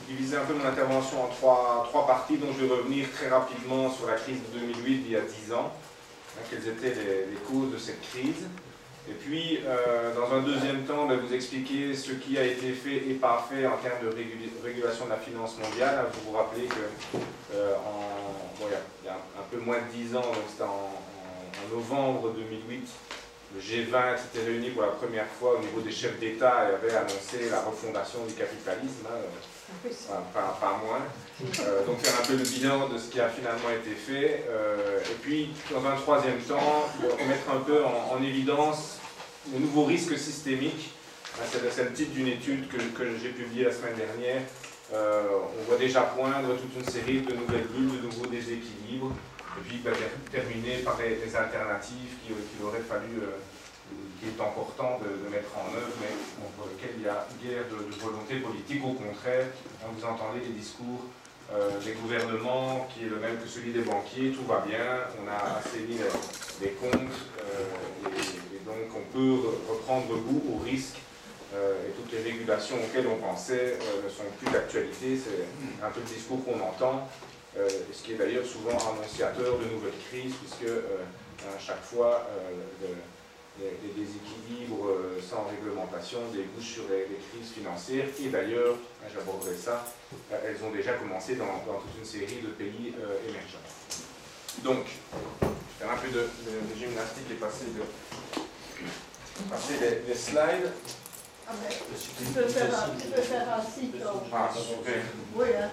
diviser un peu mon intervention en trois parties, dont je vais revenir très rapidement sur la crise de 2008 il y a 10 ans, quelles étaient les causes de cette crise. Et puis, dans un deuxième temps, vous expliquer ce qui a été fait et pas fait en termes de régulation de la finance mondiale. Vous vous rappelez que il y a un peu moins de 10 ans, donc c'était en novembre 2008, le G20 s'était réuni pour la première fois au niveau des chefs d'État et avait annoncé la refondation du capitalisme, pas moins. Donc faire un peu le bilan de ce qui a finalement été fait. Et puis, dans un troisième temps, mettre un peu en évidence les nouveaux risques systémiques. C'est le titre d'une étude que j'ai publiée la semaine dernière. On voit déjà poindre toute une série de nouvelles bulles, de nouveaux déséquilibres. Et puis terminer par les alternatives qu'il aurait fallu, qu'il est important de mettre en œuvre, mais pour lesquelles il y a guère de volonté politique. Au contraire, vous entendez les discours des gouvernements qui est le même que celui des banquiers, tout va bien, on a assaini les comptes, et donc on peut reprendre goût aux risques, et toutes les régulations auxquelles on pensait ne sont plus d'actualité. C'est un peu le discours qu'on entend. Ce qui est d'ailleurs souvent annonciateur de nouvelles crises, puisque à chaque fois, les déséquilibres sans réglementation débouchent sur les crises financières. Et d'ailleurs, j'aborderai ça, elles ont déjà commencé dans toute une série de pays émergents. Donc, je vais faire un peu de gymnastique et passer les slides. Ah ben, tu peux faire un site. Ah, super. Oui, hein.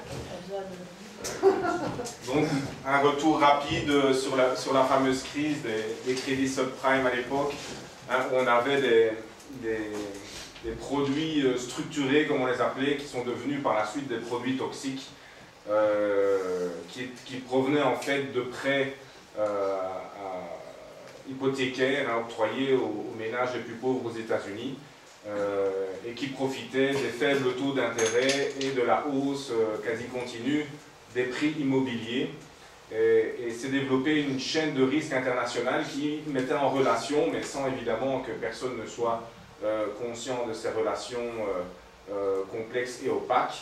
Donc, un retour rapide sur la fameuse crise des crédits subprime à l'époque, où on avait des produits structurés, comme on les appelait, qui sont devenus par la suite des produits toxiques, qui provenaient en fait de prêts hypothécaires octroyés aux ménages les plus pauvres aux États-Unis. Et qui profitaient des faibles taux d'intérêt et de la hausse quasi continue des prix immobiliers. Et s'est développée une chaîne de risques internationale qui mettait en relation, mais sans évidemment que personne ne soit conscient de ces relations complexes et opaques,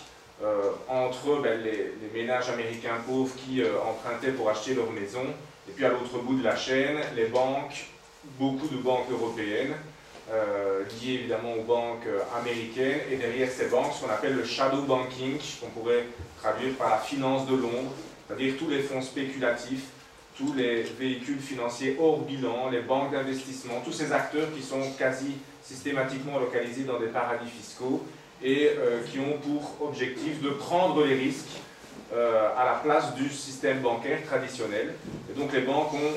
entre les ménages américains pauvres qui empruntaient pour acheter leur maison, et puis à l'autre bout de la chaîne, les banques, beaucoup de banques européennes, liées évidemment aux banques américaines, et derrière ces banques, ce qu'on appelle le shadow banking, qu'on pourrait traduire par la finance de l'ombre, c'est-à-dire tous les fonds spéculatifs, tous les véhicules financiers hors bilan, les banques d'investissement, tous ces acteurs qui sont quasi systématiquement localisés dans des paradis fiscaux et qui ont pour objectif de prendre les risques à la place du système bancaire traditionnel. Et donc les banques ont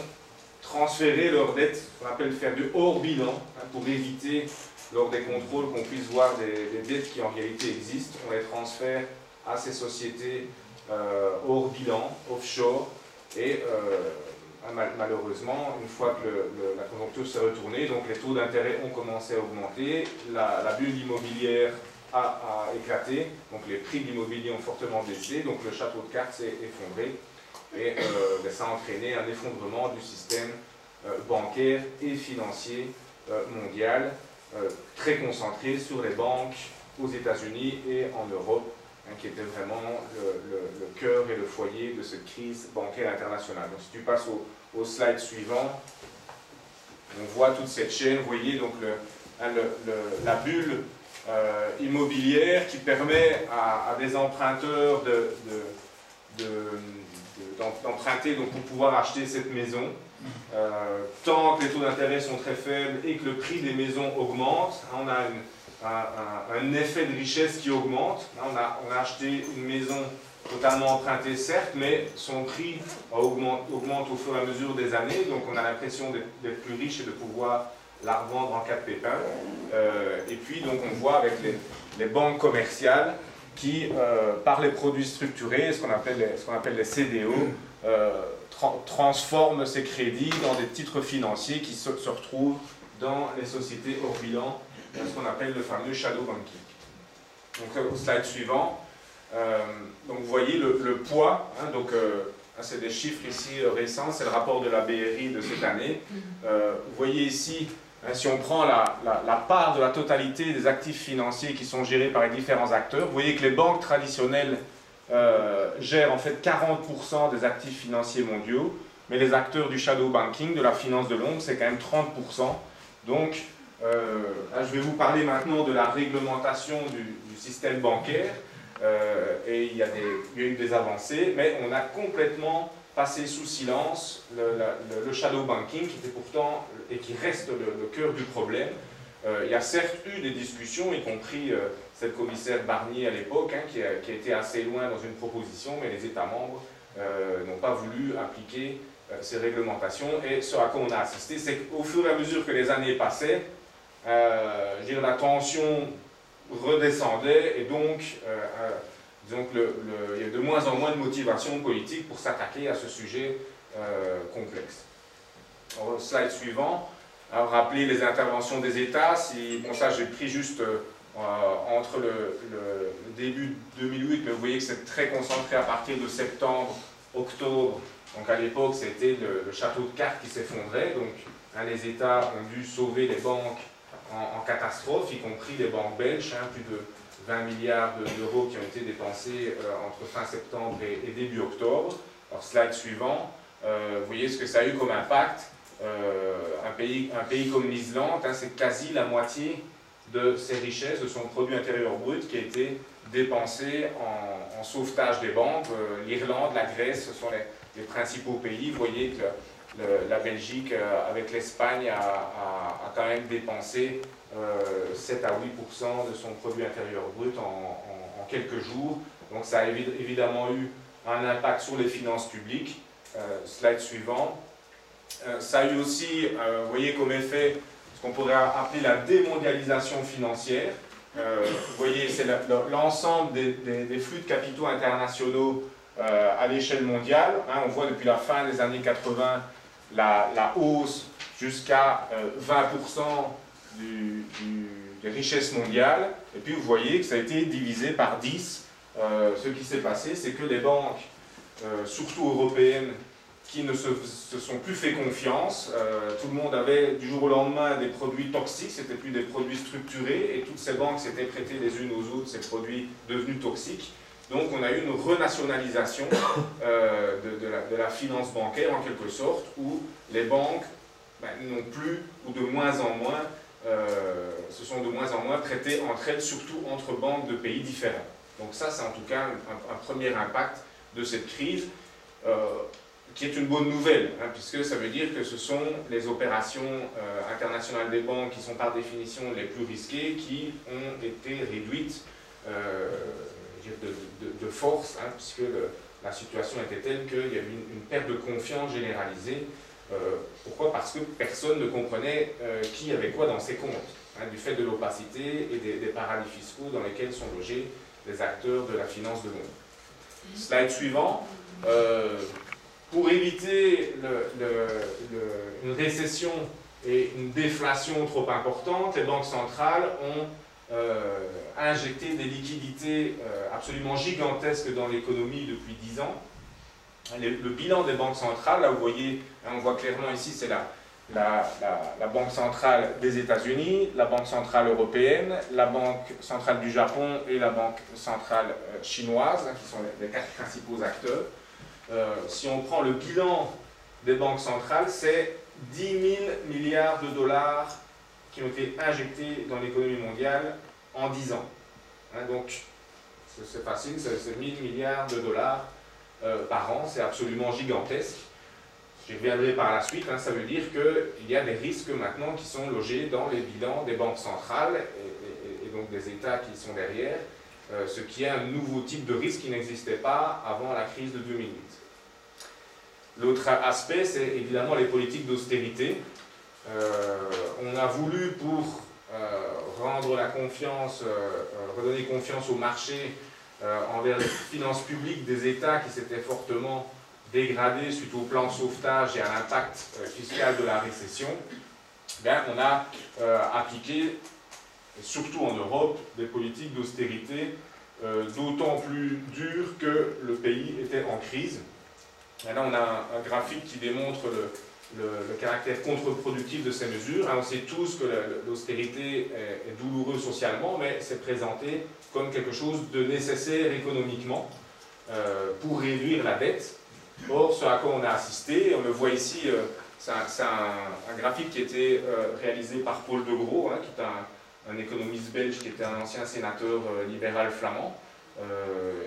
transférer leurs dettes, qu'on appelle faire du hors bilan, pour éviter, lors des contrôles, qu'on puisse voir des dettes qui en réalité existent. On les transfère à ces sociétés hors bilan, offshore, et malheureusement, une fois que la conjoncture s'est retournée, donc les taux d'intérêt ont commencé à augmenter, la bulle immobilière a éclaté, donc les prix de l'immobilier ont fortement baissé, donc le château de cartes s'est effondré. Et ça a entraîné un effondrement du système bancaire et financier mondial, très concentré sur les banques aux États-Unis et en Europe, qui était vraiment le cœur et le foyer de cette crise bancaire internationale. Donc si tu passes au slide suivant, on voit toute cette chaîne, vous voyez donc la bulle immobilière qui permet à des emprunteurs d'emprunter pour pouvoir acheter cette maison, tant que les taux d'intérêt sont très faibles et que le prix des maisons augmente, on a un effet de richesse qui augmente. On a acheté une maison totalement empruntée, certes, mais son prix augmente au fur et à mesure des années, donc on a l'impression d'être plus riche et de pouvoir la revendre en cas de pépin. Et puis donc on voit avec les banques commerciales qui, par les produits structurés, ce qu'on appelle les CDO, transforment ces crédits dans des titres financiers qui se retrouvent dans les sociétés hors bilan, ce qu'on appelle le fameux shadow banking. Donc au slide suivant, donc vous voyez le poids, c'est des chiffres ici récents, c'est le rapport de la BRI de cette année. Vous voyez ici Si on prend la part de la totalité des actifs financiers qui sont gérés par les différents acteurs, vous voyez que les banques traditionnelles gèrent en fait 40% des actifs financiers mondiaux, mais les acteurs du shadow banking, de la finance de l'ombre, c'est quand même 30%. Donc, je vais vous parler maintenant de la réglementation du système bancaire, et il y a eu des avancées, mais on a complètement passé sous silence le shadow banking, qui était pourtant et qui reste le cœur du problème. Il y a certes eu des discussions, y compris c'est le commissaire Barnier à l'époque, qui a été assez loin dans une proposition, mais les États membres n'ont pas voulu appliquer ces réglementations. Et ce à quoi on a assisté, c'est qu'au fur et à mesure que les années passaient, la tension redescendait, et donc disons que il y a de moins en moins de motivation politique pour s'attaquer à ce sujet complexe. Alors, slide suivant. Alors, rappeler les interventions des États. Bon, ça, j'ai pris juste entre le début 2008, mais vous voyez que c'est très concentré à partir de septembre, octobre. Donc, à l'époque, c'était le château de cartes qui s'effondrait. Donc, les États ont dû sauver les banques en catastrophe, y compris les banques belges, plus de 20 milliards d'euros qui ont été dépensés entre fin septembre et début octobre. Alors, slide suivant, vous voyez ce que ça a eu comme impact. Un pays comme l'Islande, c'est quasi la moitié de ses richesses, de son produit intérieur brut, qui a été dépensé en sauvetage des banques. L'Irlande, la Grèce, ce sont les principaux pays. Vous voyez que la Belgique, avec l'Espagne, a quand même dépensé 7 à 8% de son produit intérieur brut en quelques jours. Donc ça a évidemment eu un impact sur les finances publiques. Slide suivant. Ça a eu aussi, vous voyez, comme effet, ce qu'on pourrait appeler la démondialisation financière. Vous voyez, c'est l'ensemble des flux de capitaux internationaux à l'échelle mondiale. On voit depuis la fin des années 80 la hausse jusqu'à 20% des richesses mondiales, et puis vous voyez que ça a été divisé par 10. Ce qui s'est passé, c'est que les banques, surtout européennes, qui ne se sont plus fait confiance, tout le monde avait du jour au lendemain des produits toxiques, c'était plus des produits structurés, et toutes ces banques s'étaient prêtées les unes aux autres ces produits devenus toxiques. Donc on a eu une renationalisation de la finance bancaire en quelque sorte, où les banques n'ont plus, ou de moins en moins, se sont de moins en moins prêtées entre elles, surtout entre banques de pays différents. Donc ça, c'est en tout cas un premier impact de cette crise, qui est une bonne nouvelle, puisque ça veut dire que ce sont les opérations internationales des banques qui sont par définition les plus risquées, qui ont été réduites de force, puisque la situation était telle qu'il y avait une perte de confiance généralisée. Pourquoi? Parce que personne ne comprenait qui avait quoi dans ses comptes, du fait de l'opacité et des paradis fiscaux dans lesquels sont logés les acteurs de la finance de l'ombre. Slide suivant. Pour éviter une récession et une déflation trop importante, les banques centrales ont injecté des liquidités absolument gigantesques dans l'économie depuis 10 ans. Le bilan des banques centrales, là vous voyez, on voit clairement ici, c'est la Banque centrale des États-Unis, la Banque centrale européenne, la Banque centrale du Japon et la Banque centrale chinoise, qui sont les 4 principaux acteurs. Si on prend le bilan des banques centrales, c'est 10 000 milliards de dollars qui ont été injectés dans l'économie mondiale en 10 ans. Donc, c'est facile, c'est 1000 milliards de dollars par an, c'est absolument gigantesque. J'y reviendrai par la suite, ça veut dire qu'il y a des risques maintenant qui sont logés dans les bilans des banques centrales et donc des États qui sont derrière, ce qui est un nouveau type de risque qui n'existait pas avant la crise de 2008. L'autre aspect, c'est évidemment les politiques d'austérité. On a voulu, pour rendre la confiance, redonner confiance au marché envers les finances publiques des États qui s'étaient fortement dégradés suite au plan de sauvetage et à l'impact fiscal de la récession, on a appliqué, surtout en Europe, des politiques d'austérité d'autant plus dures que le pays était en crise. Et là, on a un graphique qui démontre le caractère contre-productif de ces mesures. On sait tous que l'austérité est douloureuse socialement, mais c'est présenté comme quelque chose de nécessaire économiquement pour réduire la dette. Or, ce à quoi on a assisté, on le voit ici, c'est un graphique qui a été réalisé par Paul de Gros, qui est un économiste belge qui était un ancien sénateur libéral flamand,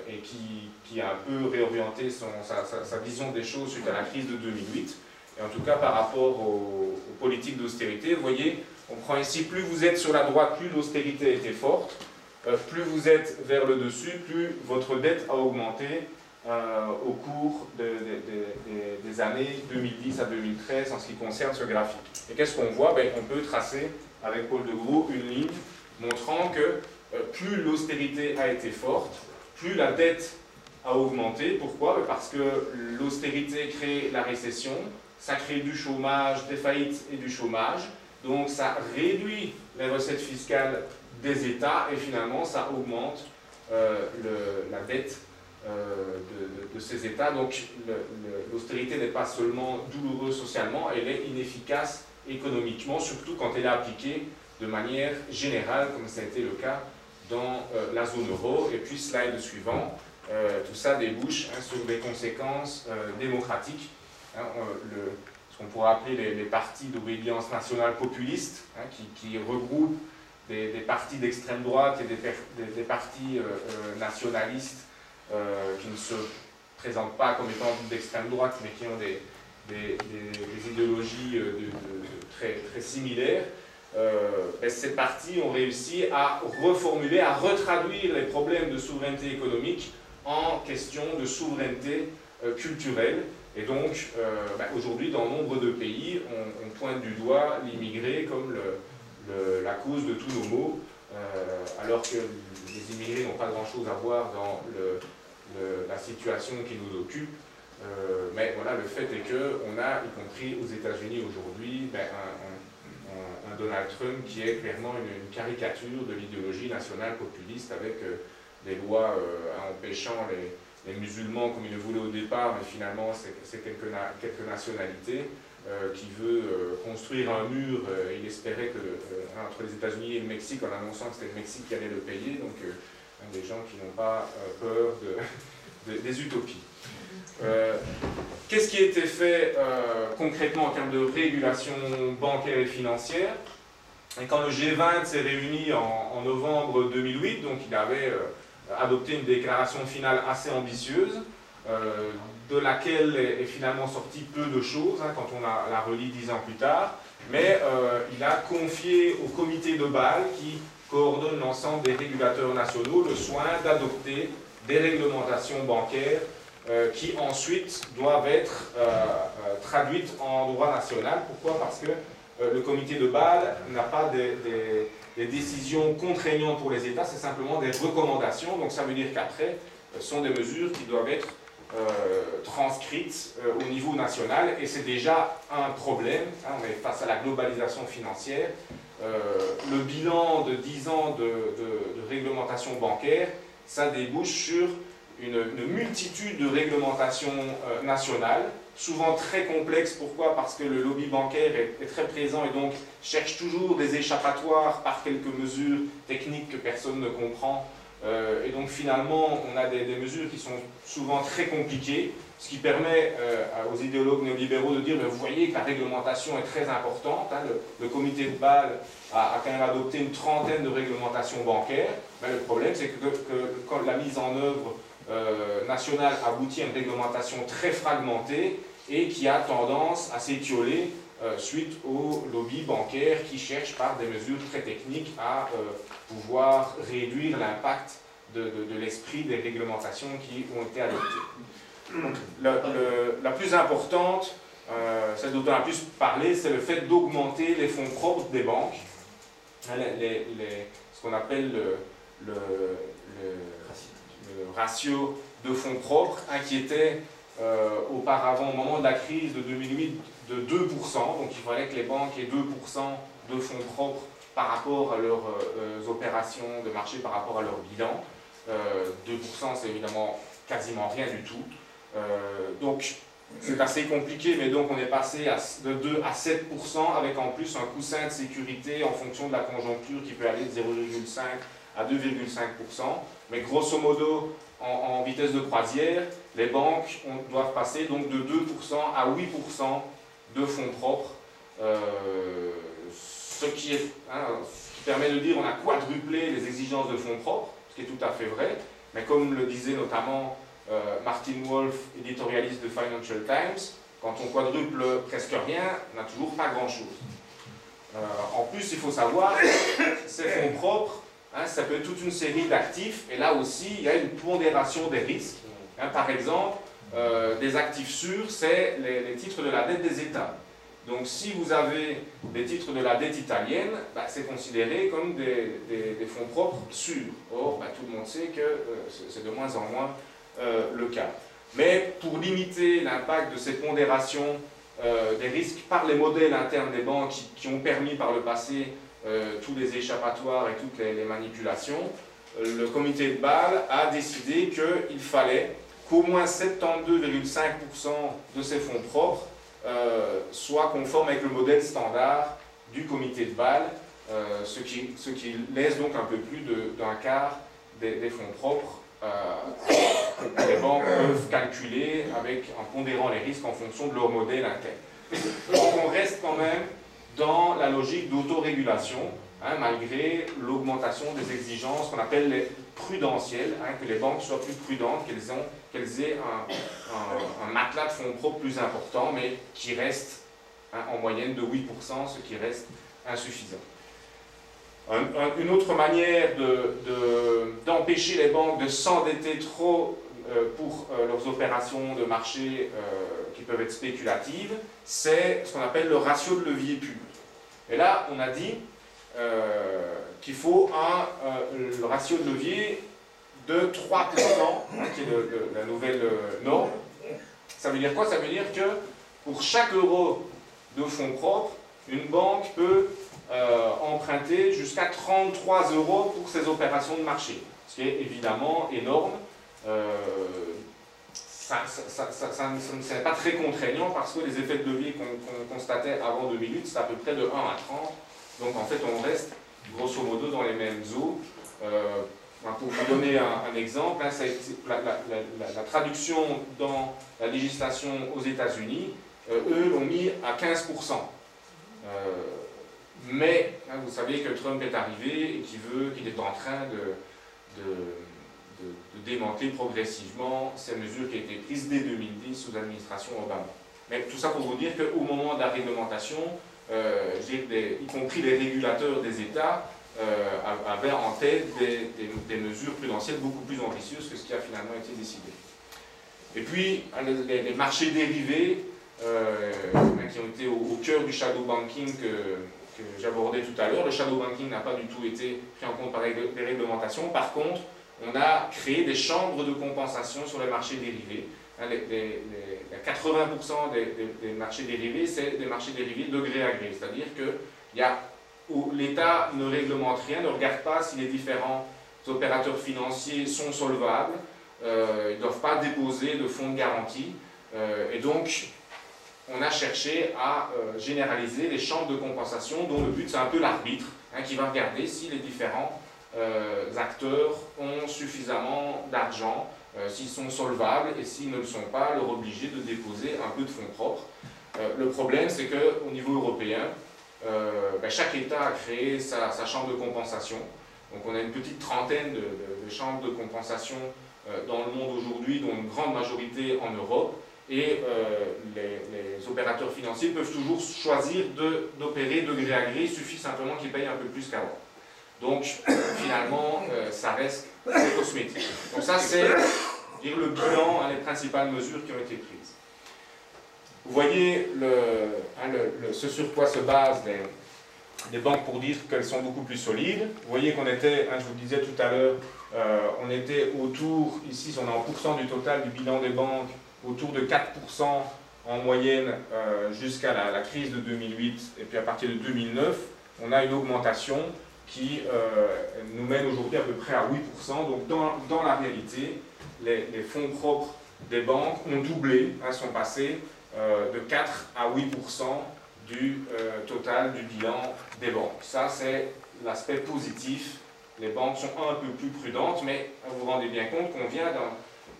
et qui a un peu réorienté sa vision des choses suite à la crise de 2008. Et en tout cas, par rapport aux politiques d'austérité, vous voyez, on prend ici, plus vous êtes sur la droite, plus l'austérité était forte, plus vous êtes vers le dessus, plus votre dette a augmenté au cours des années 2010 à 2013 en ce qui concerne ce graphique. Et qu'est-ce qu'on voit? On peut tracer avec Paul de Gros une ligne montrant que plus l'austérité a été forte, plus la dette a augmenté. Pourquoi? Parce que l'austérité crée la récession, ça crée du chômage, des faillites et du chômage, donc ça réduit les recettes fiscales des États et finalement ça augmente la dette de ces États. Donc l'austérité n'est pas seulement douloureuse socialement, elle est inefficace économiquement, surtout quand elle est appliquée de manière générale, comme ça a été le cas dans la zone euro. Et puis slide suivant, tout ça débouche sur des conséquences démocratiques. Ce qu'on pourrait appeler les partis d'obédience nationale populiste, qui regroupent des partis d'extrême droite et des partis nationalistes qui ne se présentent pas comme étant d'extrême droite, mais qui ont des idéologies très, très similaires. Ces partis ont réussi à reformuler, à retraduire les problèmes de souveraineté économique en question de souveraineté culturelle. Et donc, aujourd'hui, dans nombre de pays, on pointe du doigt l'immigré comme la cause de tous nos maux, alors que les immigrés n'ont pas grand-chose à voir dans la situation qui nous occupe. Mais voilà, le fait est qu'on a, y compris aux États-Unis aujourd'hui, un Donald Trump qui est clairement une caricature de l'idéologie nationale populiste avec des lois empêchant les musulmans comme il le voulait au départ, mais finalement c'est quelques nationalités, qui veut construire un mur. Il espérait que entre les États-Unis et le Mexique, en annonçant que c'était le Mexique qui allait le payer, donc des gens qui n'ont pas peur des utopies. Qu'est-ce qui a été fait concrètement en termes de régulation bancaire et financière? Et quand le G20 s'est réuni en novembre 2008, donc il avait adopté une déclaration finale assez ambitieuse, de laquelle est finalement sorti peu de choses, quand on la relit 10 ans plus tard, mais il a confié au comité de Bâle, qui coordonne l'ensemble des régulateurs nationaux, le soin d'adopter des réglementations bancaires qui ensuite doivent être traduites en droit national. Pourquoi? Parce que le comité de Bâle n'a pas des décisions contraignantes pour les États, c'est simplement des recommandations. Donc ça veut dire qu'après, ce sont des mesures qui doivent être transcrites au niveau national, et c'est déjà un problème. On est face à la globalisation financière. Le bilan de 10 ans de réglementation bancaire, ça débouche sur une multitude de réglementations nationales, souvent très complexes. Pourquoi? Parce que le lobby bancaire est très présent et donc cherche toujours des échappatoires par quelques mesures techniques que personne ne comprend. Et donc finalement, on a des mesures qui sont souvent très compliquées, ce qui permet aux idéologues néolibéraux de dire, mais vous voyez que la réglementation est très importante. Le comité de Bâle a quand même adopté une trentaine de réglementations bancaires. Mais le problème, c'est que quand la mise en œuvre nationale aboutit à une réglementation très fragmentée et qui a tendance à s'étioler suite au lobby bancaire qui cherche par des mesures très techniques à pouvoir réduire l'impact de l'esprit des réglementations qui ont été adoptées. Donc, la plus importante, celle dont on a plus parlé, c'est le fait d'augmenter les fonds propres des banques, ce qu'on appelle le ratio de fonds propres, qui était auparavant, au moment de la crise de 2008, de 2%. Donc il fallait que les banques aient 2% de fonds propres par rapport à leurs opérations de marché, par rapport à leur bilan. 2%, c'est évidemment quasiment rien du tout. Donc c'est assez compliqué, mais donc on est passé de 2 à 7% avec en plus un coussin de sécurité en fonction de la conjoncture qui peut aller de 0,5 à 2,5%. Mais grosso modo, en vitesse de croisière, les banques doivent passer donc de 2% à 8% de fonds propres, ce qui permet de dire qu'on a quadruplé les exigences de fonds propres, ce qui est tout à fait vrai, mais comme le disait notamment Martin Wolf, éditorialiste de Financial Times, quand on quadruple presque rien, on n'a toujours pas grand-chose. En plus, il faut savoir que ces fonds propres, ça peut être toute une série d'actifs, et là aussi, il y a une pondération des risques. Par exemple, des actifs sûrs, c'est les titres de la dette des États. Donc si vous avez des titres de la dette italienne, c'est considéré comme des fonds propres sûrs. Or, tout le monde sait que c'est de moins en moins le cas. Mais pour limiter l'impact de ces pondérations des risques par les modèles internes des banques qui ont permis par le passé tous les échappatoires et toutes les manipulations, le comité de Bâle a décidé qu'il fallait qu'au moins 72,5% de ces fonds propres soient conformes avec le modèle standard du comité de Bâle, ce qui laisse donc un peu plus d'un quart des fonds propres que les banques peuvent calculer en pondérant les risques en fonction de leur modèle interne. Donc on reste quand même dans la logique d'autorégulation, malgré l'augmentation des exigences qu'on appelle les prudentielles, que les banques soient plus prudentes, qu'elles aient un matelas de fonds propres plus important, mais qui reste en moyenne de 8%, ce qui reste insuffisant. Une autre manière d'empêcher les banques de s'endetter trop pour leurs opérations de marché qui peuvent être spéculatives, c'est ce qu'on appelle le ratio de levier pur. Et là, on a dit qu'il faut le ratio de levier de 3%, qui est la nouvelle norme. Ça veut dire quoi? Ça veut dire que pour chaque euro de fonds propres, une banque peut emprunter jusqu'à 33 € pour ses opérations de marché, ce qui est évidemment énorme. Ça n'est pas très contraignant parce que les effets de levier qu'on constatait avant 2008, c'est à peu près de 1 à 30. Donc en fait, on reste grosso modo dans les mêmes eaux. Pour vous donner un exemple, la traduction dans la législation aux États-Unis, eux l'ont mis à 15%. Mais vous savez que Trump est arrivé et qu'il est en train de démanteler progressivement ces mesures qui ont été prises dès 2010 sous l'administration Obama. Mais tout ça pour vous dire qu'au moment de la réglementation, y compris les régulateurs des États avaient en tête des mesures prudentielles beaucoup plus ambitieuses que ce qui a finalement été décidé. Et puis, les marchés dérivés qui ont été au cœur du shadow banking que j'abordais tout à l'heure. Le shadow banking n'a pas du tout été pris en compte par les réglementations. Par contre, on a créé des chambres de compensation sur les marchés dérivés. 80% des marchés dérivés, c'est des marchés dérivés de gré à gré. C'est-à-dire que l'État ne réglemente rien, ne regarde pas si les différents opérateurs financiers sont solvables. Ils ne doivent pas déposer de fonds de garantie. Et donc, on a cherché à généraliser les chambres de compensation dont le but c'est un peu l'arbitre qui va regarder si les différents acteurs ont suffisamment d'argent, s'ils sont solvables et s'ils ne le sont pas, leur obliger de déposer un peu de fonds propres. Le problème c'est qu'au niveau européen, chaque État a créé sa chambre de compensation. Donc on a une petite trentaine de chambres de compensation dans le monde aujourd'hui, dont une grande majorité en Europe. Et les opérateurs financiers peuvent toujours choisir d'opérer de gré à gré, il suffit simplement qu'ils payent un peu plus qu'avant. Donc finalement, ça reste cosmétique. Donc ça c'est le bilan, les principales mesures qui ont été prises. Vous voyez ce sur quoi se basent les banques pour dire qu'elles sont beaucoup plus solides. Vous voyez qu'on était, je vous le disais tout à l'heure, on était autour, ici on est en pourcent du total du bilan des banques, autour de 4% en moyenne jusqu'à la crise de 2008, et puis à partir de 2009, on a une augmentation qui nous mène aujourd'hui à peu près à 8%. Donc dans la réalité, les fonds propres des banques ont doublé, sont passées de 4 à 8% du total du bilan des banques. Ça, c'est l'aspect positif. Les banques sont un peu plus prudentes, mais vous vous rendez bien compte qu'on vient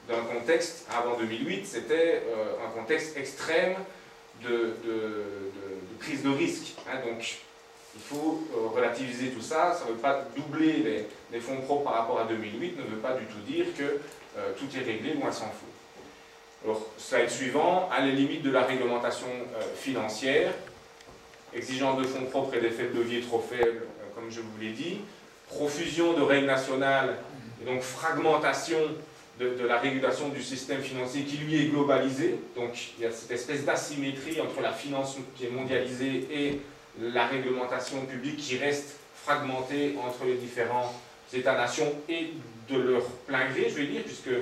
d'un contexte, avant 2008, c'était un contexte extrême de prise de risque. Donc, il faut relativiser tout ça. Ça ne veut pas doubler les fonds propres par rapport à 2008, ne veut pas du tout dire que tout est réglé, loin s'en faut. Alors, slide suivant, à les limites de la réglementation financière, exigence de fonds propres et d'effets de levier trop faibles, comme je vous l'ai dit, profusion de règles nationales, et donc fragmentation de la régulation du système financier qui lui est globalisé. Donc il y a cette espèce d'asymétrie entre la finance qui est mondialisée et la réglementation publique qui reste fragmentée entre les différents États-nations et de leur plein gré, je vais dire, puisque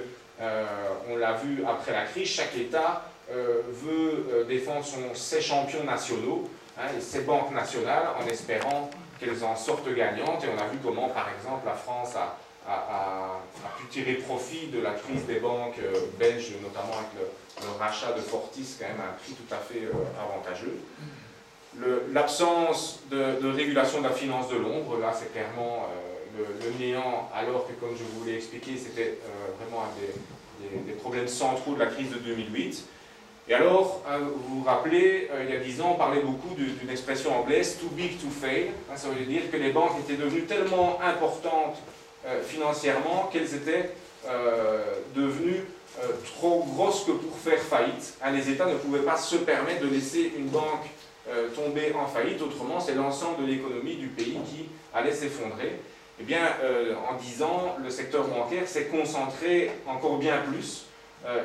on l'a vu après la crise, chaque État veut défendre ses champions nationaux, et ses banques nationales, en espérant qu'elles en sortent gagnantes. Et on a vu comment, par exemple, la France a pu tirer profit de la crise des banques belges, notamment avec le rachat de Fortis, quand même à un prix tout à fait avantageux. L'absence de régulation de la finance de l'ombre, là c'est clairement le néant, alors que, comme je vous l'ai expliqué, c'était vraiment un des problèmes centraux de la crise de 2008. Et alors, vous vous rappelez, il y a 10 ans, on parlait beaucoup d'une expression anglaise, too big to fail. Ça veut dire que les banques étaient devenues tellement importantes financièrement qu'elles étaient devenues trop grosses que pour faire faillite. Les États ne pouvaient pas se permettre de laisser une banque tomber en faillite, autrement c'est l'ensemble de l'économie du pays qui allait s'effondrer. Eh bien, en 10 ans, le secteur bancaire s'est concentré encore bien plus.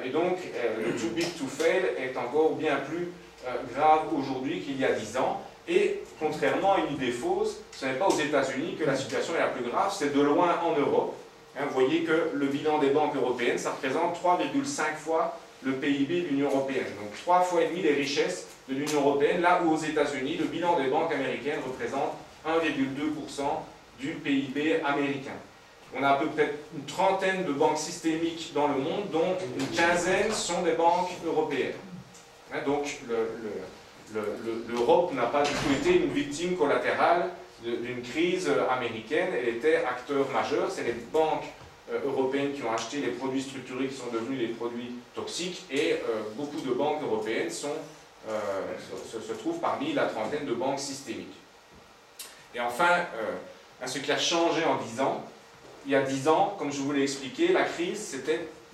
Et donc, le too big to fail est encore bien plus grave aujourd'hui qu'il y a 10 ans. Et contrairement à une idée fausse, ce n'est pas aux États-Unis que la situation est la plus grave, c'est de loin en Europe. Vous voyez que le bilan des banques européennes, ça représente 3,5 fois le PIB de l'Union européenne. Donc 3,5 fois les richesses de l'Union européenne, là où aux États-Unis, le bilan des banques américaines représente 1,2% du PIB américain. On a à peu près une trentaine de banques systémiques dans le monde, dont une quinzaine sont des banques européennes. Donc l'Europe n'a pas du tout été une victime collatérale d'une crise américaine, elle était acteur majeur. C'est les banques européennes qui ont acheté les produits structurés qui sont devenus les produits toxiques, et beaucoup de banques européennes se trouvent parmi la trentaine de banques systémiques. Et enfin, ce qui a changé en 10 ans, il y a 10 ans, comme je vous l'ai expliqué, la crise,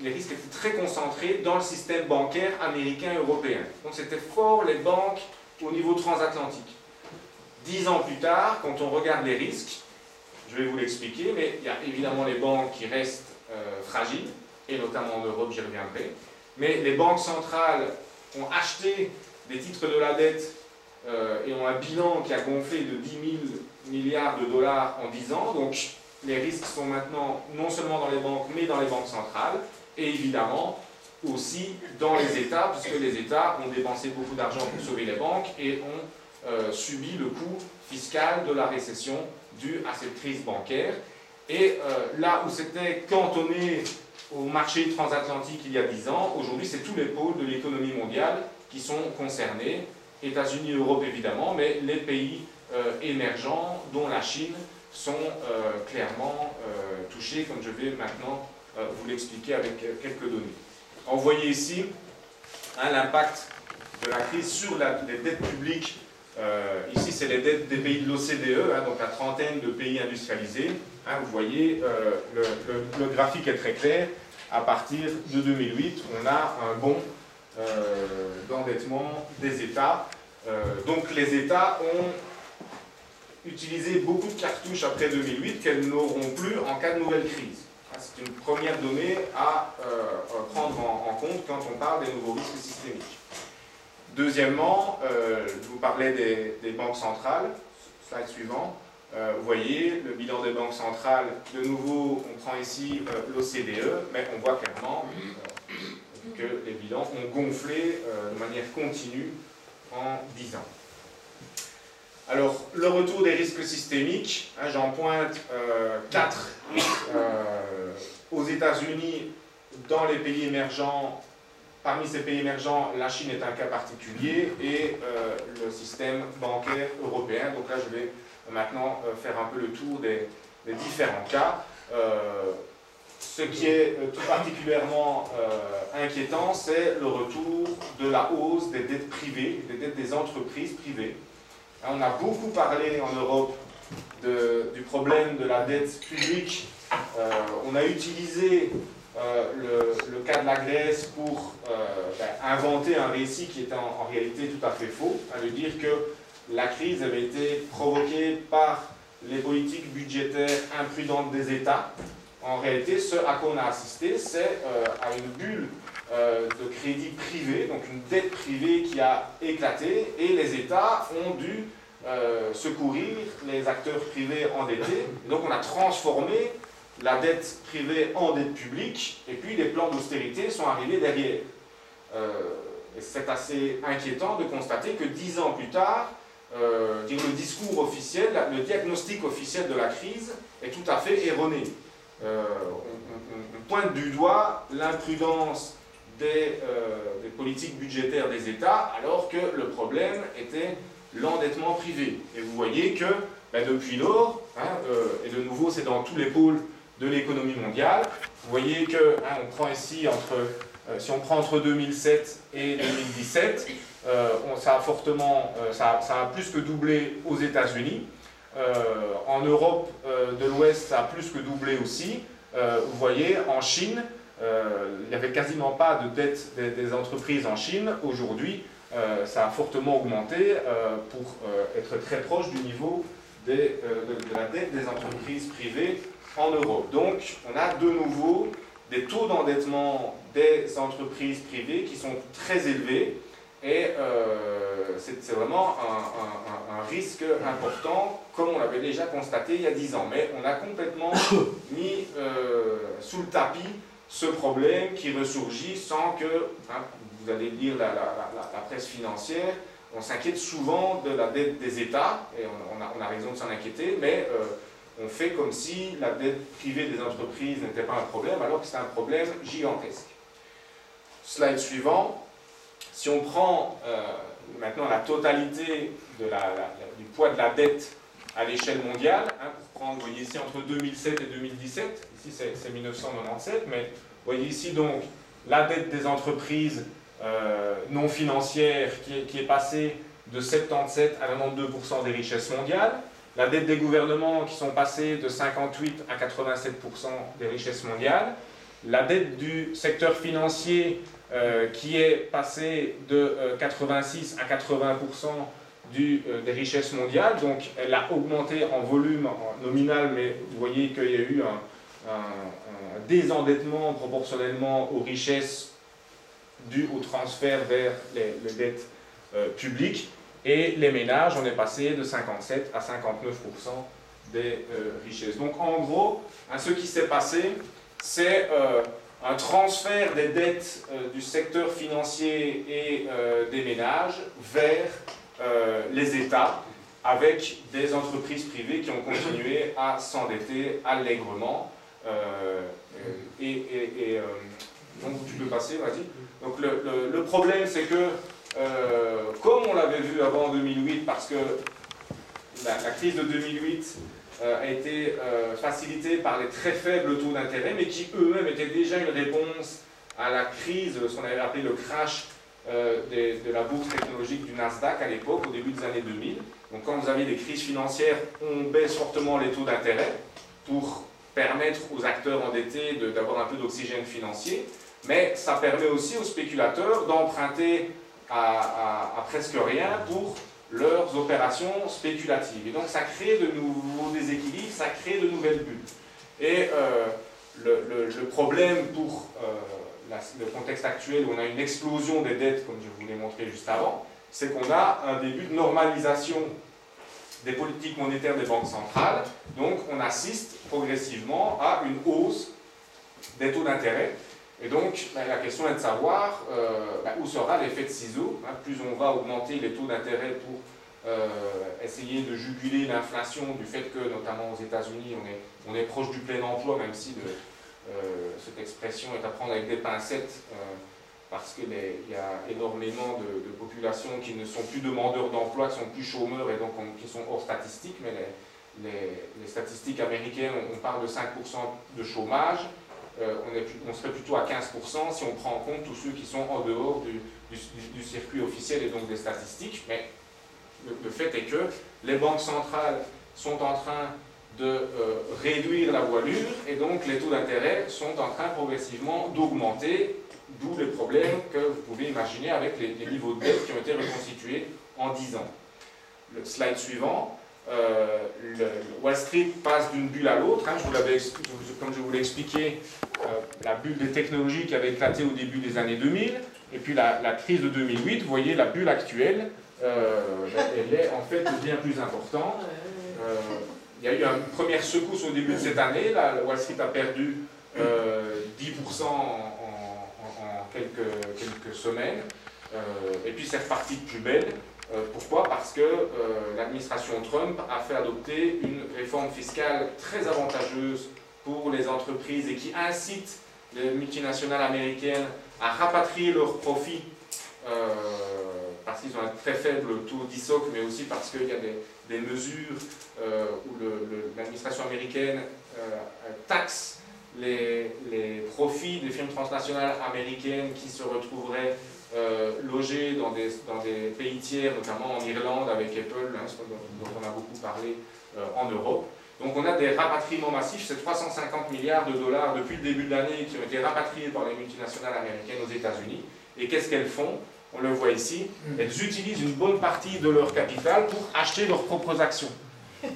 les risques étaient très concentrés dans le système bancaire américain et européen. Donc c'était fort les banques au niveau transatlantique. 10 ans plus tard, quand on regarde les risques, je vais vous l'expliquer, mais il y a évidemment les banques qui restent fragiles, et notamment en Europe, j'y reviendrai. Mais les banques centrales ont acheté des titres de la dette et ont un bilan qui a gonflé de 10 000 milliards de dollars en 10 ans. Donc les risques sont maintenant non seulement dans les banques, mais dans les banques centrales, et évidemment aussi dans les États, puisque les États ont dépensé beaucoup d'argent pour sauver les banques et ont subi le coût fiscal de la récession due à cette crise bancaire. Et là où c'était cantonné au marché transatlantique il y a 10 ans, aujourd'hui c'est tous les pôles de l'économie mondiale qui sont concernés, États-Unis, Europe évidemment, mais les pays émergents, dont la Chine, sont clairement touchés, comme je vais maintenant vous l'expliquer avec quelques données. Vous voyez ici l'impact de la crise sur les dettes publiques. Ici, c'est les dettes des pays de l'OCDE, donc la trentaine de pays industrialisés. Vous voyez, le graphique est très clair. À partir de 2008, on a un bond d'endettement des États. Donc les États ont utilisé beaucoup de cartouches après 2008 qu'elles n'auront plus en cas de nouvelle crise. C'est une première donnée à prendre en compte quand on parle des nouveaux risques systémiques. Deuxièmement, je vous parlais des banques centrales. Slide suivant. Vous voyez le bilan des banques centrales. De nouveau, on prend ici l'OCDE, mais on voit clairement que les bilans ont gonflé de manière continue en 10 ans. Alors, le retour des risques systémiques, j'en pointe 4. Aux États-Unis, dans les pays émergents, parmi ces pays émergents, la Chine est un cas particulier et le système bancaire européen. Donc là, je vais maintenant faire un peu le tour des différents cas. Ce qui est tout particulièrement inquiétant, c'est le retour de la hausse des dettes privées, des dettes des entreprises privées. On a beaucoup parlé en Europe du problème de la dette publique. On a utilisé le cas de la Grèce pour inventer un récit qui était en réalité tout à fait faux, de dire que la crise avait été provoquée par les politiques budgétaires imprudentes des États. En réalité, ce à quoi on a assisté, c'est à une bulle de crédit privé, donc une dette privée qui a éclaté, et les États ont dû secourir les acteurs privés endettés. Donc on a transformé la dette privée en dette publique, et puis les plans d'austérité sont arrivés derrière. Et c'est assez inquiétant de constater que 10 ans plus tard, le discours officiel, le diagnostic officiel de la crise est tout à fait erroné. On pointe du doigt l'imprudence des politiques budgétaires des États, alors que le problème était l'endettement privé. Et vous voyez que depuis lors, et de nouveau c'est dans tous les pôles de l'économie mondiale, vous voyez que on prend ici si on prend entre 2007 et 2017, ça a plus que doublé aux États-Unis. En Europe de l'Ouest, ça a plus que doublé aussi. Vous voyez, en Chine, il n'y avait quasiment pas de dette des entreprises en Chine. Aujourd'hui, ça a fortement augmenté pour être très proche du niveau de la dette des entreprises privées en Europe. Donc, on a de nouveau des taux d'endettement des entreprises privées qui sont très élevés. Et c'est vraiment un risque important, comme on l'avait déjà constaté il y a 10 ans. Mais on a complètement mis sous le tapis ce problème qui ressurgit sans que, vous allez lire la presse financière, on s'inquiète souvent de la dette des États, et on a raison de s'en inquiéter, mais on fait comme si la dette privée des entreprises n'était pas un problème, alors que c'est un problème gigantesque. Slide suivant. Si on prend maintenant la totalité du poids de la dette à l'échelle mondiale, pour prendre, vous voyez ici entre 2007 et 2017, ici c'est 1997, mais vous voyez ici donc la dette des entreprises non financières qui est passée de 77 à 92% des richesses mondiales, la dette des gouvernements qui sont passés de 58 à 87% des richesses mondiales, la dette du secteur financier qui est passée de 86 à 80% des richesses mondiales, donc elle a augmenté en volume nominal, mais vous voyez qu'il y a eu un désendettement proportionnellement aux richesses dû au transfert vers les dettes publiques, et les ménages, on est passé de 57 à 59% des richesses. Donc en gros, ce qui s'est passé, c'est un transfert des dettes du secteur financier et des ménages vers les États, avec des entreprises privées qui ont continué à s'endetter allègrement. Donc tu peux passer, vas-y. Donc le problème, c'est que, comme on l'avait vu avant 2008, parce que la crise de 2008 a été facilitée par les très faibles taux d'intérêt, mais qui eux-mêmes étaient déjà une réponse à la crise, ce qu'on avait appelé le crash de la bourse technologique du Nasdaq à l'époque, au début des années 2000. Donc quand vous avez des crises financières, on baisse fortement les taux d'intérêt pour permettre aux acteurs endettés d'avoir un peu d'oxygène financier, mais ça permet aussi aux spéculateurs d'emprunter à presque rien pour leurs opérations spéculatives. Et donc ça crée de nouveaux déséquilibres, ça crée de nouvelles bulles. Et le problème pour le contexte actuel où on a une explosion des dettes, comme je vous l'ai montré juste avant, c'est qu'on a un début de normalisation des politiques monétaires des banques centrales. Donc on assiste progressivement à une hausse des taux d'intérêt. Et donc, la question est de savoir où sera l'effet de ciseau. Plus on va augmenter les taux d'intérêt pour essayer de juguler l'inflation du fait que, notamment aux États-Unis, on est proche du plein emploi, même si cette expression est à prendre avec des pincettes parce qu'il y a énormément de populations qui ne sont plus demandeurs d'emploi, qui sont plus chômeurs et donc qui sont hors statistiques, mais les statistiques américaines, on parle de 5% de chômage, on serait plutôt à 15% si on prend en compte tous ceux qui sont en dehors du circuit officiel et donc des statistiques, mais le fait est que les banques centrales sont en train de réduire la voilure et donc les taux d'intérêt sont en train progressivement d'augmenter, d'où les problèmes que vous pouvez imaginer avec les niveaux de dette qui ont été reconstitués en 10 ans. Le slide suivant, Wall Street passe d'une bulle à l'autre, hein, comme je vous l'ai expliqué, la bulle des technologies qui avait éclaté au début des années 2000, et puis la crise de 2008, vous voyez la bulle actuelle, elle est en fait bien plus importante. Il y a eu une première secousse au début de cette année, Wall Street a perdu 10% en quelques semaines, et puis c'est reparti de plus belle. Pourquoi? Parce que l'administration Trump a fait adopter une réforme fiscale très avantageuse pour les entreprises et qui incite les multinationales américaines à rapatrier leurs profits parce qu'ils ont un très faible taux d'ISOC, mais aussi parce qu'il y a des mesures où l'administration américaine taxe les profits des firmes transnationales américaines qui se retrouveraient logés dans des pays tiers, notamment en Irlande avec Apple, hein, dont on a beaucoup parlé en Europe. Donc on a des rapatriements massifs, c'est 350 milliards de dollars depuis le début de l'année qui ont été rapatriés par les multinationales américaines aux États-Unis. Et qu'est-ce qu'elles font? On le voit ici, elles utilisent une bonne partie de leur capital pour acheter leurs propres actions.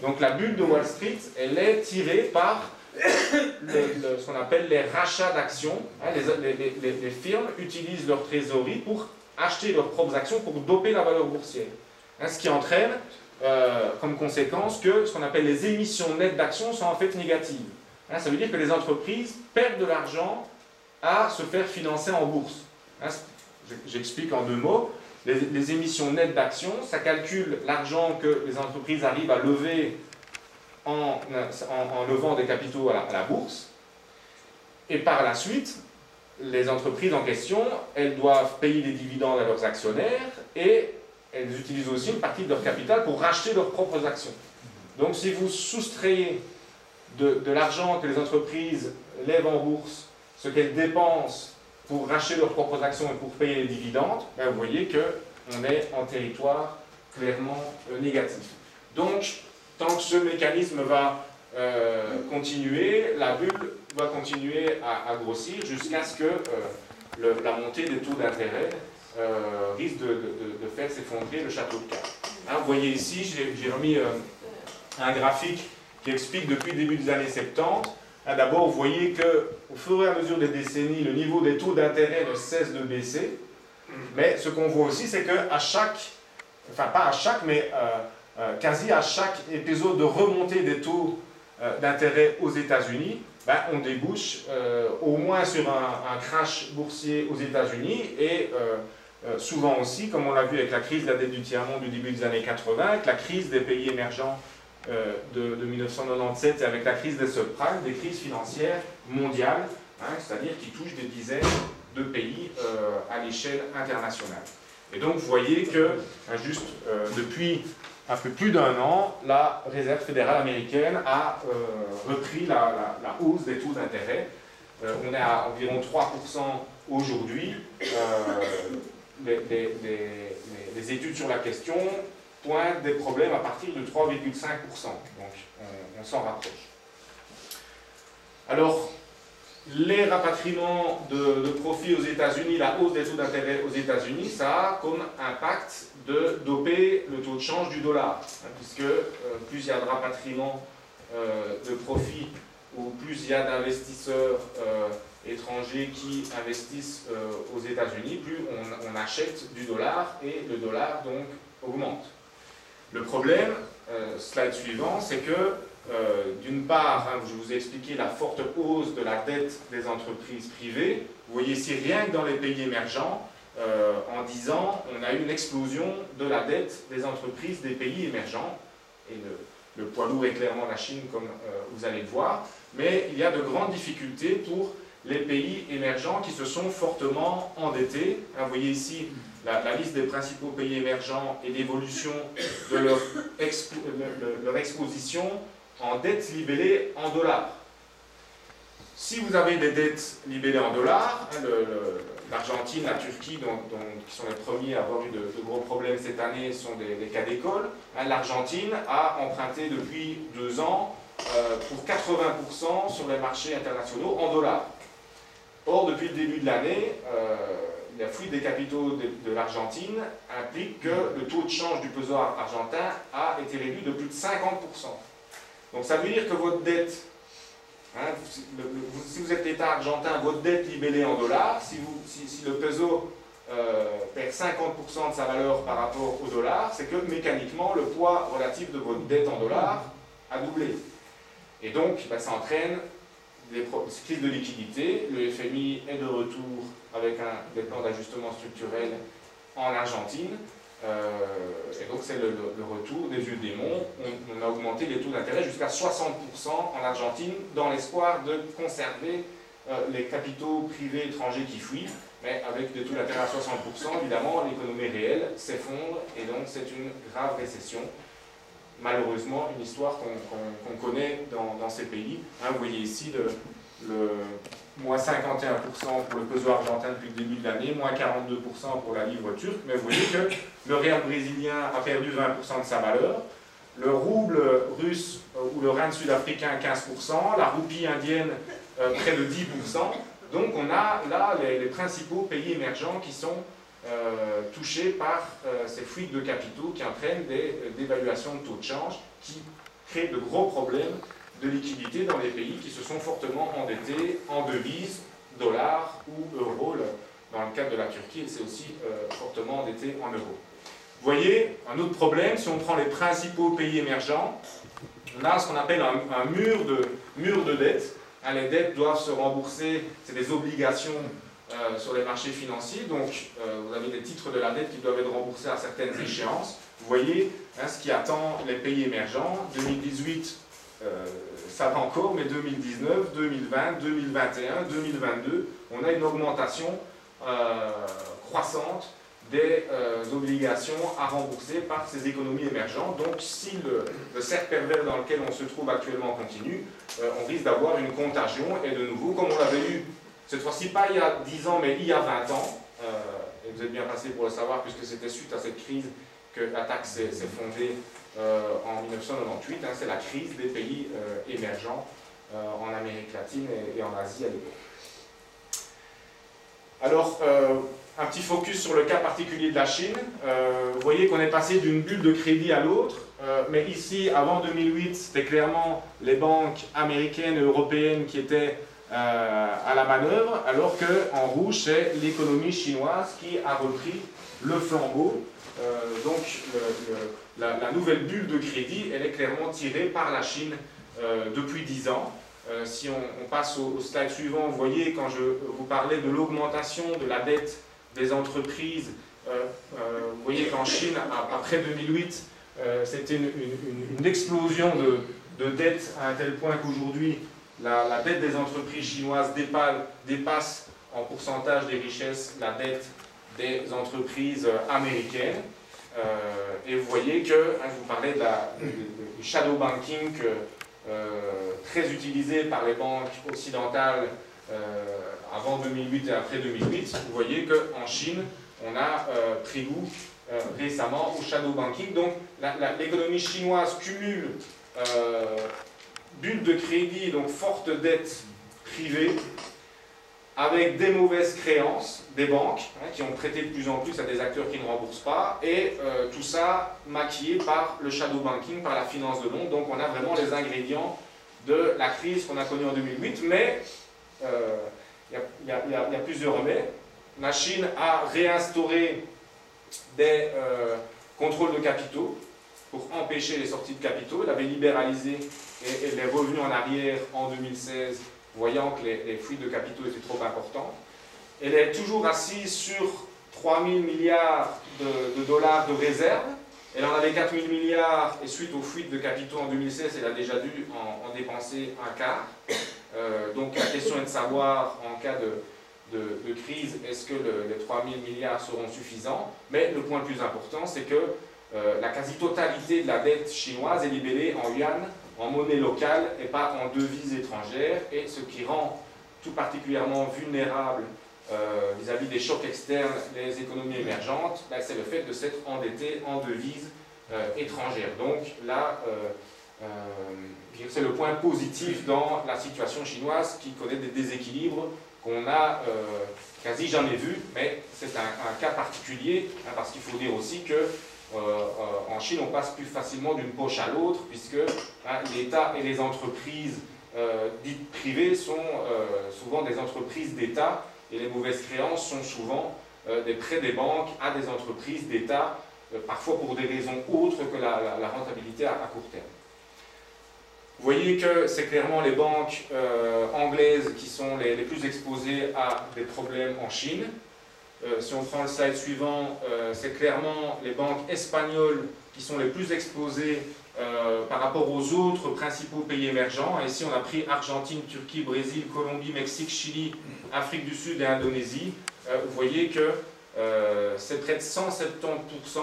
Donc la bulle de Wall Street, elle est tirée par ce qu'on appelle les rachats d'actions. Hein, les firmes utilisent leur trésorerie pour acheter leurs propres actions pour doper la valeur boursière. Hein, ce qui entraîne comme conséquence que ce qu'on appelle les émissions nettes d'actions sont en fait négatives. Hein, ça veut dire que les entreprises perdent de l'argent à se faire financer en bourse. Hein, j'explique en 2 mots. Les émissions nettes d'actions, ça calcule l'argent que les entreprises arrivent à lever en levant des capitaux à la bourse. Et par la suite, les entreprises en question, elles doivent payer des dividendes à leurs actionnaires et elles utilisent aussi une partie de leur capital pour racheter leurs propres actions. Donc si vous soustrayez de l'argent que les entreprises lèvent en bourse, ce qu'elles dépensent pour racheter leurs propres actions et pour payer les dividendes, ben vous voyez qu'on est en territoire clairement négatif. Donc, tant que ce mécanisme va continuer, la bulle va continuer à grossir jusqu'à ce que la montée des taux d'intérêt risque de faire s'effondrer le château de cartes. Hein, vous voyez ici, j'ai remis un graphique qui explique depuis le début des années 70. Hein, d'abord, vous voyez qu'au fur et à mesure des décennies, le niveau des taux d'intérêt ne cesse de baisser. Mais ce qu'on voit aussi, c'est qu'à chaque, enfin pas à chaque, mais quasi à chaque épisode de remontée des taux d'intérêt aux États-Unis, ben, on débouche au moins sur un crash boursier aux États-Unis et souvent aussi, comme on l'a vu avec la crise de la dette du tiers-monde du début des années 80, avec la crise des pays émergents de 1997 et avec la crise des subprimes, des crises financières mondiales, hein, c'est-à-dire qui touchent des dizaines de pays à l'échelle internationale. Et donc vous voyez que, juste depuis un peu plus d'1 an, la Réserve fédérale américaine a repris la hausse des taux d'intérêt. On est à environ 3% aujourd'hui. Les études sur la question pointent des problèmes à partir de 3,5%. Donc on s'en rapproche. Alors, les rapatriements de profits aux États-Unis, la hausse des taux d'intérêt aux États-Unis, ça a comme impact de doper le taux de change du dollar, hein, puisque plus il y a de rapatriements de profits ou plus il y a d'investisseurs étrangers qui investissent aux États-Unis, plus on achète du dollar et le dollar donc augmente. Le problème, slide suivant, c'est que d'une part, hein, je vous ai expliqué la forte hausse de la dette des entreprises privées. Vous voyez ici, rien que dans les pays émergents, en 10 ans, on a eu une explosion de la dette des entreprises des pays émergents. Et Le poids lourd est clairement la Chine, comme vous allez le voir, mais il y a de grandes difficultés pour les pays émergents qui se sont fortement endettés. Vous voyez ici la liste des principaux pays émergents et l'évolution de leur exposition en dettes libellées en dollars. Si vous avez des dettes libellées en dollars, l'Argentine, la Turquie, qui sont les premiers à avoir eu de gros problèmes cette année, sont des cas d'école. L'Argentine a emprunté depuis 2 ans pour 80% sur les marchés internationaux en dollars. Or, depuis le début de l'année, la fuite des capitaux de l'Argentine implique que le taux de change du peso argentin a été réduit de plus de 50%. Donc ça veut dire que votre dette, si vous êtes l'État argentin, votre dette libellée en dollars, si le peso perd 50% de sa valeur par rapport au dollar, c'est que mécaniquement le poids relatif de votre dette en dollars a doublé. Et donc ça entraîne des crises de liquidité. Le FMI est de retour avec des plans d'ajustement structurel en Argentine. Et donc c'est le retour des yeux de démon. On a augmenté les taux d'intérêt jusqu'à 60% en Argentine dans l'espoir de conserver les capitaux privés étrangers qui fuient. Mais avec des taux d'intérêt à 60%, évidemment, l'économie réelle s'effondre et donc c'est une grave récession. Malheureusement, une histoire qu'on connaît dans ces pays. Vous voyez ici le moins 51% pour le peso argentin depuis le début de l'année, moins 42% pour la livre turque, mais vous voyez que le réal brésilien a perdu 20% de sa valeur, le rouble russe ou le rand sud-africain 15%, la roupie indienne près de 10%. Donc on a là les principaux pays émergents qui sont touchés par ces fuites de capitaux qui entraînent des dévaluations de taux de change qui créent de gros problèmes de liquidité dans les pays qui se sont fortement endettés en devises, dollars ou euros. Dans le cadre de la Turquie, elle s'est aussi fortement endettée en euros. Vous voyez, un autre problème, si on prend les principaux pays émergents, on a ce qu'on appelle un mur de dette. Les dettes doivent se rembourser, c'est des obligations sur les marchés financiers, donc vous avez des titres de la dette qui doivent être remboursés à certaines échéances. Vous voyez ce qui attend les pays émergents. 2018, ça va encore, mais 2019, 2020, 2021, 2022, on a une augmentation croissante des obligations à rembourser par ces économies émergentes. Donc si le cercle pervers dans lequel on se trouve actuellement continue, on risque d'avoir une contagion, et de nouveau, comme on l'avait eu cette fois-ci pas il y a 10 ans, mais il y a 20 ans, et vous êtes bien passé pour le savoir, puisque c'était suite à cette crise que la taxe s'est fondée en 1998, c'est la crise des pays émergents en Amérique latine et en Asie à l'époque. Alors, un petit focus sur le cas particulier de la Chine. Vous voyez qu'on est passé d'une bulle de crédit à l'autre, mais ici, avant 2008, c'était clairement les banques américaines et européennes qui étaient à la manœuvre, alors qu'en rouge, c'est l'économie chinoise qui a repris le flambeau. Donc, la nouvelle bulle de crédit, elle est clairement tirée par la Chine depuis 10 ans. Si on passe au slide suivant, vous voyez, quand je vous parlais de l'augmentation de la dette des entreprises, vous voyez qu'en Chine, après 2008, c'était une explosion de dette à un tel point qu'aujourd'hui, la dette des entreprises chinoises dépasse en pourcentage des richesses la dette des entreprises américaines. Et vous voyez que, je vous parlais du shadow banking très utilisé par les banques occidentales avant 2008 et après 2008. Vous voyez qu'en Chine, on a pris goût récemment au shadow banking. Donc l'économie chinoise cumule bulle de crédit, donc forte dette privée, avec des mauvaises créances des banques, qui ont prêté de plus en plus à des acteurs qui ne remboursent pas, et tout ça maquillé par le shadow banking, par la finance de l'ombre. Donc on a vraiment les ingrédients de la crise qu'on a connue en 2008, mais il y a plusieurs remèdes. La Chine a réinstauré des contrôles de capitaux pour empêcher les sorties de capitaux. Elle avait libéralisé et elle est revenue en arrière en 2016, voyant que les fuites de capitaux étaient trop importantes. Elle est toujours assise sur 3 000 milliards de dollars de réserves. Elle en avait 4 000 milliards et suite aux fuites de capitaux en 2016, elle a déjà dû en dépenser un quart. Donc la question est de savoir, en cas de crise, est-ce que les 3 000 milliards seront suffisants? Mais le point le plus important, c'est que la quasi-totalité de la dette chinoise est libellée en yuan, en monnaie locale et pas en devises étrangères, et ce qui rend tout particulièrement vulnérable vis-à-vis des chocs externes les économies émergentes, ben, c'est le fait de s'être endetté en devises étrangères. Donc là, c'est le point positif dans la situation chinoise qui connaît des déséquilibres qu'on a quasi jamais vus, mais c'est un cas particulier, hein, parce qu'il faut dire aussi que en Chine, on passe plus facilement d'une poche à l'autre, puisque l'État et les entreprises dites privées sont souvent des entreprises d'État, et les mauvaises créances sont souvent des prêts des banques à des entreprises d'État, parfois pour des raisons autres que la rentabilité à court terme. Vous voyez que c'est clairement les banques anglaises qui sont les plus exposées à des problèmes en Chine. Si on prend le slide suivant, c'est clairement les banques espagnoles qui sont les plus exposées par rapport aux autres principaux pays émergents. Et ici, on a pris Argentine, Turquie, Brésil, Colombie, Mexique, Chili, Afrique du Sud et Indonésie. Vous voyez que c'est près de 170%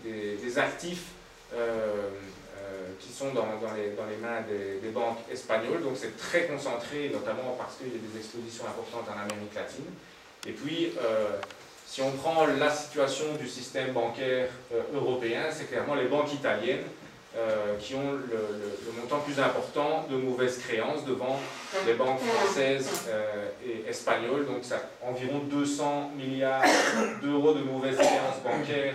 des actifs qui sont dans les mains des banques espagnoles. Donc c'est très concentré, notamment parce qu'il y a des expositions importantes en Amérique latine. Et puis, si on prend la situation du système bancaire européen, c'est clairement les banques italiennes qui ont le montant plus important de mauvaises créances devant les banques françaises et espagnoles. Donc ça environ 200 milliards d'euros de mauvaises créances bancaires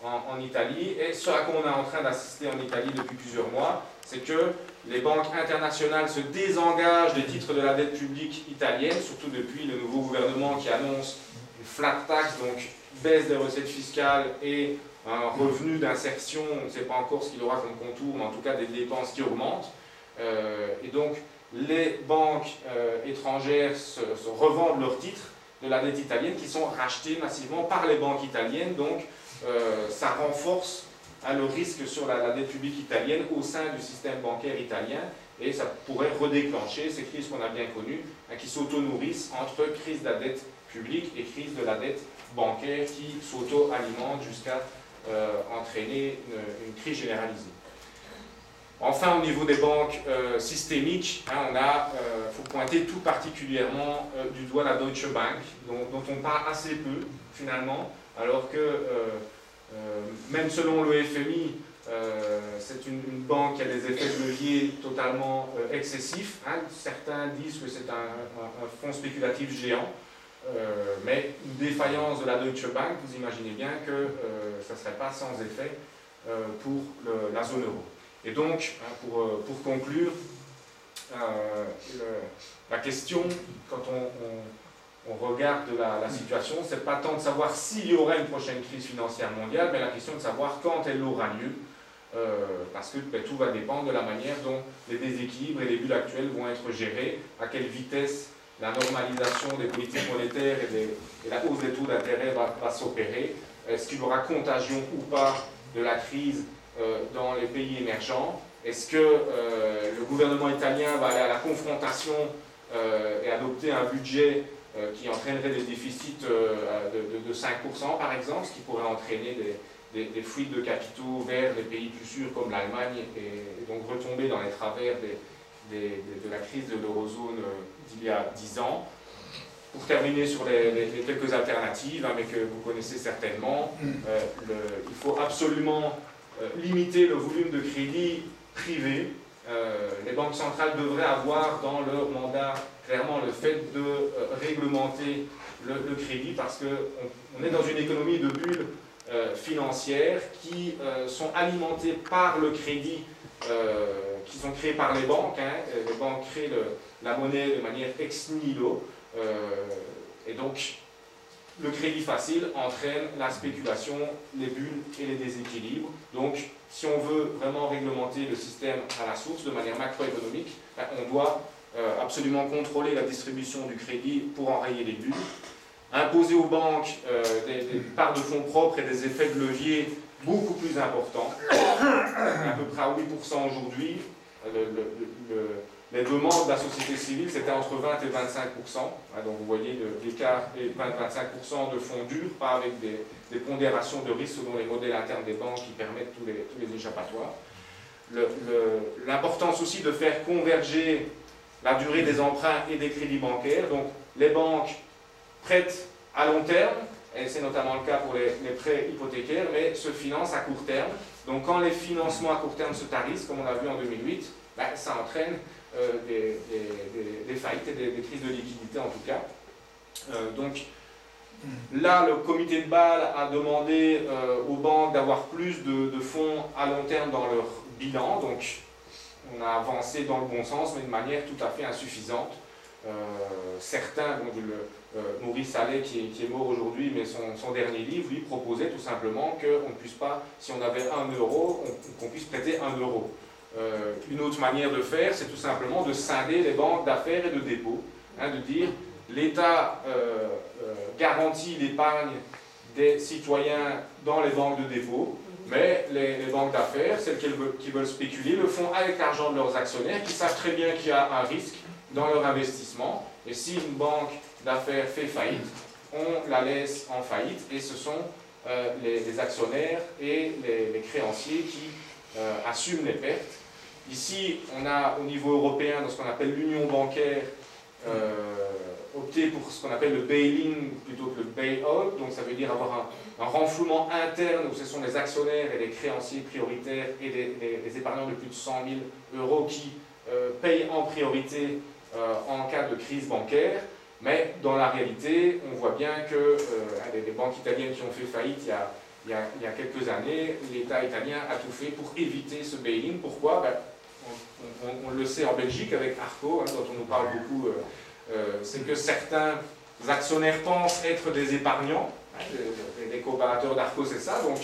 en Italie. Et ce à quoi on est en train d'assister en Italie depuis plusieurs mois, c'est que les banques internationales se désengagent des titres de la dette publique italienne, surtout depuis le nouveau gouvernement qui annonce une flat tax, donc baisse des recettes fiscales et un revenu d'insertion. On ne sait pas encore ce qu'il aura comme contour, mais en tout cas des dépenses qui augmentent. Et donc les banques étrangères se revendent leurs titres de la dette italienne qui sont rachetés massivement par les banques italiennes. Donc ça renforce le risque sur la dette publique italienne au sein du système bancaire italien, et ça pourrait redéclencher ces crises qu'on a bien connues, qui s'auto-nourrissent entre crise de la dette publique et crise de la dette bancaire qui s'auto-alimente jusqu'à entraîner une crise généralisée. Enfin, au niveau des banques systémiques, il faut pointer tout particulièrement du doigt la Deutsche Bank, dont on parle assez peu finalement, alors que même selon le FMI, c'est une banque qui a des effets de levier totalement excessifs. Hein. Certains disent que c'est un fonds spéculatif géant, mais une défaillance de la Deutsche Bank, vous imaginez bien que ça ne serait pas sans effet pour la zone euro. Et donc, pour conclure, la question, quand on regarde la situation, ce n'est pas tant de savoir s'il y aura une prochaine crise financière mondiale, mais la question de savoir quand elle aura lieu, parce que tout va dépendre de la manière dont les déséquilibres et les bulles actuelles vont être gérés, à quelle vitesse la normalisation des politiques monétaires et la hausse des taux d'intérêt va s'opérer, est-ce qu'il y aura contagion ou pas de la crise dans les pays émergents, est-ce que le gouvernement italien va aller à la confrontation et adopter un budget qui entraînerait des déficits de 5% par exemple, ce qui pourrait entraîner des fuites de capitaux vers des pays plus sûrs comme l'Allemagne et donc retomber dans les travers de la crise de l'eurozone d'il y a 10 ans. Pour terminer sur les quelques alternatives, mais que vous connaissez certainement, il faut absolument limiter le volume de crédit privé. Les banques centrales devraient avoir dans leur mandat clairement le fait de réglementer le crédit, parce qu'on est dans une économie de bulles financières qui sont alimentées par le crédit qui sont créés par les banques. Hein. Les banques créent la monnaie de manière ex nihilo, et donc le crédit facile entraîne la spéculation, les bulles et les déséquilibres. Donc, si on veut vraiment réglementer le système à la source de manière macroéconomique, on doit absolument contrôler la distribution du crédit pour enrayer les bulles. imposer aux banques des parts de fonds propres et des effets de levier beaucoup plus importants, à peu près à 8% aujourd'hui. Les demandes de la société civile, c'était entre 20 et 25%. Donc vous voyez l'écart est 20-25% de fonds durs, pas avec des pondérations de risque selon les modèles internes des banques qui permettent tous les échappatoires. L'importance aussi de faire converger la durée des emprunts et des crédits bancaires. Donc les banques prêtent à long terme, et c'est notamment le cas pour les prêts hypothécaires, mais se financent à court terme. Donc quand les financements à court terme se tarissent, comme on l'a vu en 2008, ça entraîne des faillites et des crises de liquidité en tout cas. Donc là, le comité de Bâle a demandé aux banques d'avoir plus de fonds à long terme dans leur bilan. Donc on a avancé dans le bon sens, mais de manière tout à fait insuffisante. Certains, Maurice Allais qui est mort aujourd'hui, mais son dernier livre, lui, proposait tout simplement qu'on ne puisse pas, si on avait 1 euro, qu'on puisse prêter 1 euro. Une autre manière de faire, c'est tout simplement de scinder les banques d'affaires et de dépôt, de dire l'État garantit l'épargne des citoyens dans les banques de dépôt, mais les banques d'affaires, celles qui veulent spéculer, le font avec l'argent de leurs actionnaires, qui savent très bien qu'il y a un risque dans leur investissement, et si une banque d'affaires fait faillite, on la laisse en faillite, et ce sont les actionnaires et les créanciers qui assument les pertes. Ici, on a au niveau européen, dans ce qu'on appelle l'union bancaire, opté pour ce qu'on appelle le bail-in plutôt que le bail-out, donc ça veut dire avoir un renflouement interne où ce sont les actionnaires et les créanciers prioritaires et les épargnants de plus de 100 000 euros qui payent en priorité en cas de crise bancaire. Mais dans la réalité, on voit bien que les banques italiennes qui ont fait faillite il y a quelques années, l'État italien a tout fait pour éviter ce bail-in. Pourquoi? On le sait en Belgique avec Arco, dont on nous parle beaucoup, c'est que certains actionnaires pensent être des épargnants. Les coopérateurs d'Arco, c'est ça. Donc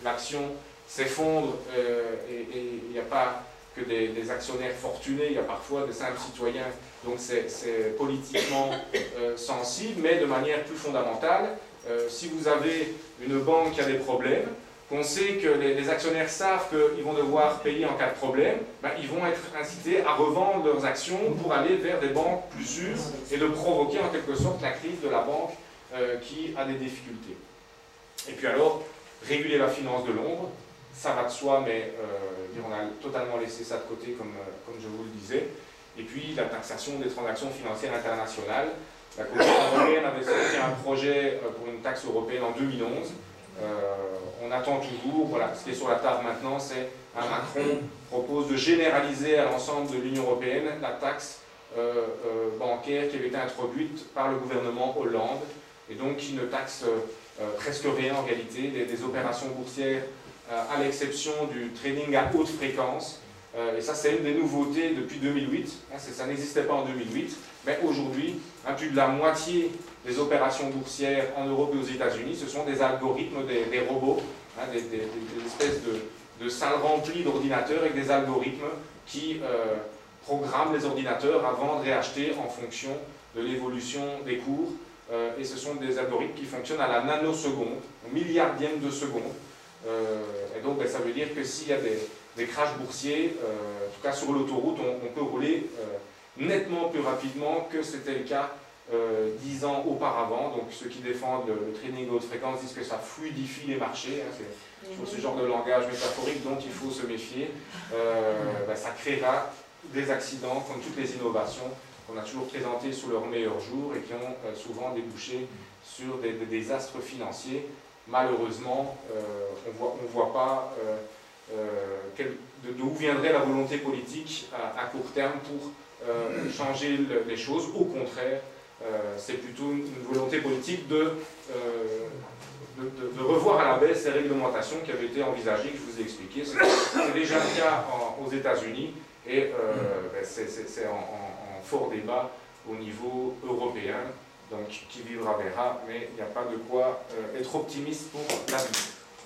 l'action s'effondre et il n'y a pas que des actionnaires fortunés, il y a parfois des simples citoyens. Donc c'est politiquement sensible, mais de manière plus fondamentale. Si vous avez une banque qui a des problèmes, qu'on sait que les actionnaires savent qu'ils vont devoir payer en cas de problème, ils vont être incités à revendre leurs actions pour aller vers des banques plus sûres et de provoquer en quelque sorte la crise de la banque qui a des difficultés. Et puis alors, réguler la finance de l'ombre, ça va de soi, mais on a totalement laissé ça de côté comme je vous le disais. Et puis la taxation des transactions financières internationales. La Commission européenne avait sorti un projet pour une taxe européenne en 2011. On attend toujours, voilà, ce qui est sur la table maintenant, c'est Macron propose de généraliser à l'ensemble de l'Union européenne la taxe bancaire qui avait été introduite par le gouvernement Hollande, et donc qui ne taxe presque rien en réalité, des opérations boursières à l'exception du trading à haute fréquence. Et ça, c'est une des nouveautés depuis 2008. Ça n'existait pas en 2008, mais aujourd'hui, plus de la moitié des opérations boursières en Europe et aux États-Unis, ce sont des algorithmes, des robots, des espèces de salles remplies d'ordinateurs avec des algorithmes qui programment les ordinateurs à vendre et acheter en fonction de l'évolution des cours. Et ce sont des algorithmes qui fonctionnent à la nanoseconde, au milliardième de seconde. Et donc, ça veut dire que s'il y a des crashs boursiers, en tout cas sur l'autoroute, on peut rouler nettement plus rapidement que c'était le cas 10 ans auparavant. Donc ceux qui défendent le trading haute fréquence disent que ça fluidifie les marchés. C'est toujours ce genre de langage métaphorique dont il faut se méfier. Ça créera des accidents comme toutes les innovations qu'on a toujours présentées sous leur meilleur jour et qui ont souvent débouché sur des désastres financiers. Malheureusement, on ne voit pas d'où viendrait la volonté politique à court terme pour changer les choses. Au contraire, c'est plutôt une volonté politique de revoir à la baisse ces réglementations qui avaient été envisagées, que je vous ai expliqué. C'est déjà le cas aux États-Unis et c'est en fort débat au niveau européen. Donc, qui vivra verra, mais il n'y a pas de quoi être optimiste pour l'avenir.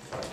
Voilà.